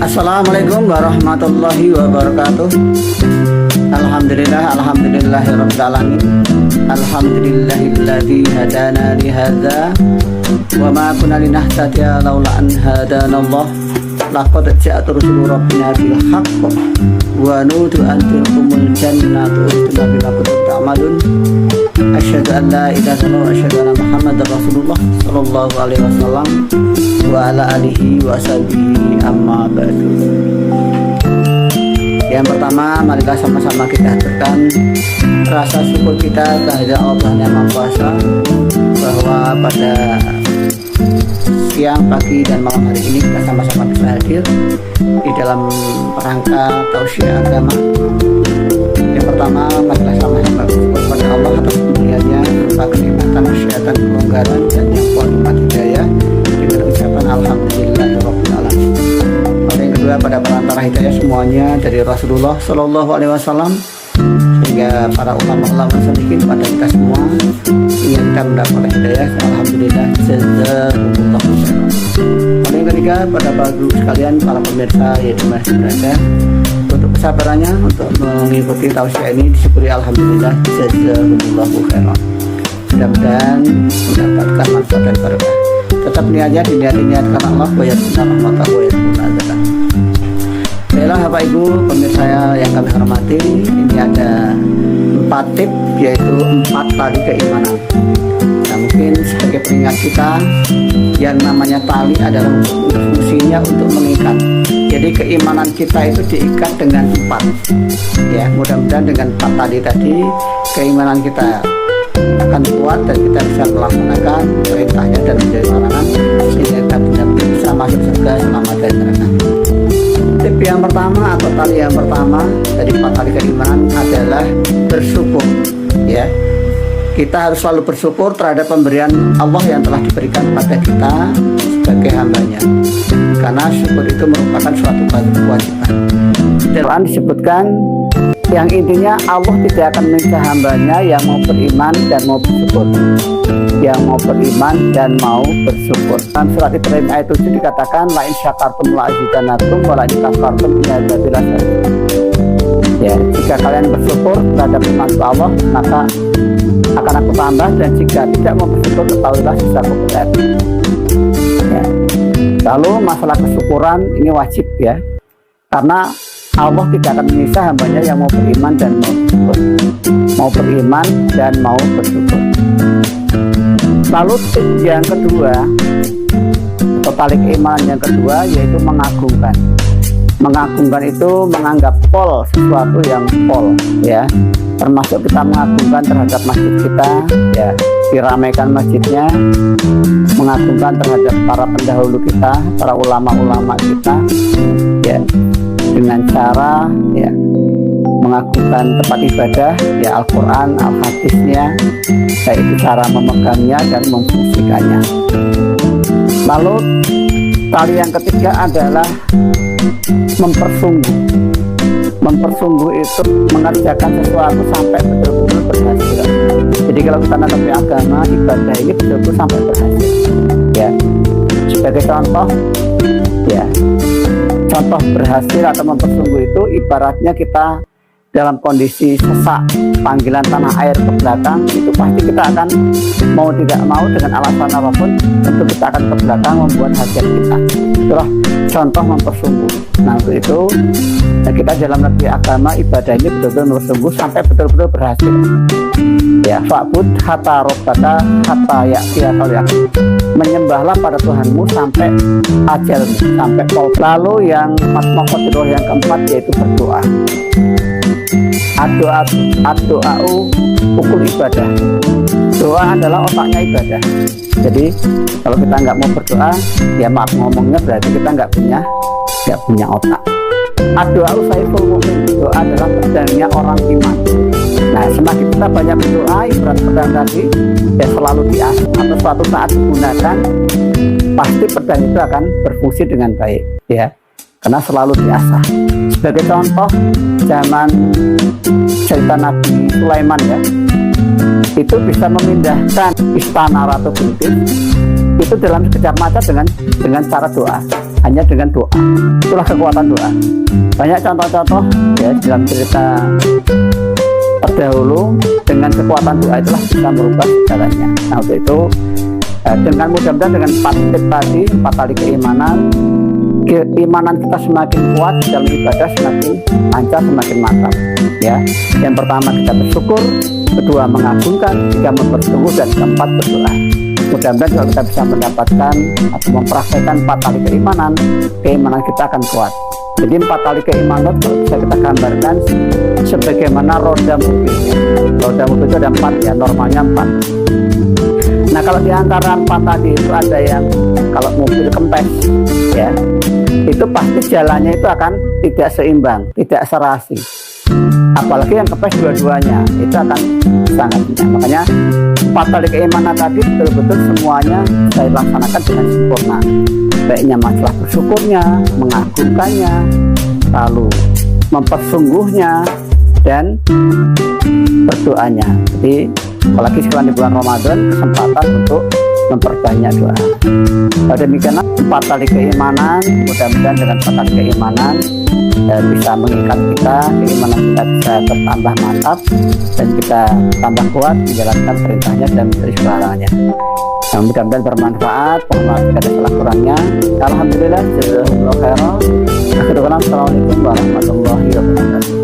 Assalamualaikum warahmatullahi wabarakatuh. Alhamdulillahirabbil alamin. Alhamdulillahilladzi hadana li hadza wa ma kunna linahtadiya laula an hadanallah. Laqad ja'at rusulu rabbina bil haqq wa nudu an tilkumul jannatu ustunna bima kuntum ta'malun. Asyhadu an la ilaha illallah wa asyhadu anna Muhammadar Rasulullah sallallahu alaihi wasallam wa ala alihi wa sahbihi amma ba'du. Yang pertama, marilah sama-sama kita haturkan rasa syukur kita kehadirat Allah Yang Maha Kuasa bahwa pada siang, pagi, dan malam hari ini kita sama-sama bisa hadir di dalam rangka tausiah agama. Yang pertama, marilah sama-sama bersyukur kepada Allah atas pemberiannya berupa kenikmatan, kesehatan, kelonggaran, dan yang nikmat hidayah dengan ucapan alhamdulillahirabbil alamin. Yang kedua, pada perantara hidayah semuanya dari Rasulullah Shallallahu Alaihi Wasallam sehingga para ulama-ulama salihin pada kita semua ingin kita mendapat hidayah. Alhamdulillah, jazakumullah khairan. Yang ketiga, pada baru sekalian para pemirsa yaitu masih berada untuk kesabarannya untuk mengikuti tausiah ini disyukuri. Alhamdulillah, jazakumullah khairan. Mudah-mudahan mendapatkan manfaat dan berkah. Tetap niatnya diniat karena Allah wa yarzuqna rahmatahu wa yarzuqna azab. Baiklah Bapak Ibu pemirsa yang kami hormati, ini ada 4 tip, yaitu 4 tali keimanan. Nah, mungkin sebagai pengingat kita, yang namanya tali adalah fungsinya untuk mengikat. Jadi keimanan kita itu diikat dengan 4. Ya, mudah-mudahan dengan 4 tali tadi keimanan kita akan kuat dan kita bisa melaksanakan perintahnya dan menjadi larangan sehingga kita benar-benar bisa masuk surga selamat dari neraka. Tip yang pertama atau tali yang pertama dari 4 tali keimanan adalah bersyukur. Ya, kita harus selalu bersyukur terhadap pemberian Allah yang telah diberikan kepada kita sebagai hambanya, karena syukur itu merupakan suatu kewajiban. Quran disebutkan yang intinya Allah tidak akan menyiksa hambanya yang mau beriman dan mau bersyukur. Yang mau beriman dan mau bersyukur. Dalam surat Ibrahim ayat 7 dikatakan la in syakartum la azidannakum wa la in kafartum inna adzabi lasyadid. Ya, jika kalian bersyukur terhadap nikmat Allah, maka akan aku tambah, dan jika tidak mau bersyukur, ketahuilah sisaku berat. Ya. Lalu masalah kesyukuran ini wajib ya, karena Allah tidak akan menyiksa hambanya yang mau beriman dan mau bersyukur. Mau beriman dan mau bersyukur. Lalu tip yang kedua atau tali keimanan yang kedua yaitu mengagungkan. Mengagungkan itu menganggap pol sesuatu yang pol ya, termasuk kita mengagungkan terhadap masjid kita ya, diramaikan masjidnya, mengagungkan terhadap para pendahulu kita, para ulama-ulama kita ya, dengan cara ya mengagungkan tempat ibadah ya, Al-Quran, Al-Hadisnya, yaitu cara memegangnya dan memfungsikannya. Lalu tali yang ketiga adalah mempersungguh. Mempersungguh itu mengerjakan sesuatu sampai betul-betul berhasil. Jadi kalau kita menghadapi agama, ibadah ini betul-betul sampai berhasil ya. Sebagai contoh ya, contoh berhasil atau mempersungguh itu ibaratnya kita dalam kondisi sesak, panggilan tanah air ke belakang, itu pasti kita akan mau tidak mau dengan alasan apapun tentu kita akan ke belakang membuat hajat kita. Itulah contoh mempersungguh. Nah, untuk itu kita dalam negeri agama ibadah ini betul-betul bersungguh sampai betul-betul berhasil. Ya, fa'bud hatta rabbaka hatta ya'tiyakal yaqin. Menyembahlah pada Tuhanmu sampai ajalmu, sampai kau. Lalu yang makmaqatul yang keempat yaitu berdoa. Doa ukul ibadah. Doa adalah otaknya ibadah. Jadi kalau kita nggak mau berdoa, ya maaf ngomongnya berarti kita nggak punya otak. Doa saiful mu'min. Doa adalah pedangnya orang iman. Nah, semakin kita banyak berdoa, ibarat pedang tadi ya selalu diasah atau suatu saat digunakan, pasti pedang itu akan berfungsi dengan baik ya, karena selalu diasah. Sebagai contoh, zaman cerita Nabi Sulaiman ya, itu bisa memindahkan istana Ratu Bilqis itu dalam sekejap mata dengan cara doa. hanya dengan doa. Itulah kekuatan doa. Banyak contoh-contoh ya dalam cerita terdahulu, dengan kekuatan doa itulah bisa merubah segalanya. Nah, untuk itu dengan mudah-mudahan dengan 4 titik tadi, 4 kali keimanan kita semakin kuat dalam ibadah, semakin lancar, semakin mantap ya. Yang pertama kita bersyukur, kedua mengagungkan, ketiga mempersungguh, dan keempat berdoa. Mudah-mudahan kalau kita bisa mendapatkan atau mempraktekkan 4 kali keimanan kita akan kuat. Jadi 4 kali keimanan kalau bisa kita gambarkan sebagaimana roda mobilnya. Roda mobil itu ada 4 ya, normalnya 4. Nah, kalau di antara 4 tadi itu ada yang kalau mobil kempes ya, itu pasti jalannya itu akan tidak seimbang, tidak serasi. Apalagi yang kempes dua-duanya, itu akan sangat banyak. Makanya 4 kali keimanan tadi betul-betul semuanya saya laksanakan dengan sempurna. Baiknya masalah bersyukurnya, mengagungkannya, lalu mempersungguhnya, dan berdoanya. Jadi apalagi sekarang di bulan Ramadan, kesempatan untuk memperbanyak doa. Demikianlah 4 kali keimanan, mudah-mudahan dengan 4 kali keimanan bisa mengikat kita, keimanan kita bisa bertambah mantap, dan kita tambah kuat menjalankan perintahnya dan mencari larangannya. Nah, mudah-mudahan bermanfaat. Mohon maaf jika ada salah kurangnya. Alhamdulillah, jazakumullah khairan. Assalamualaikum warahmatullahi wabarakatuh.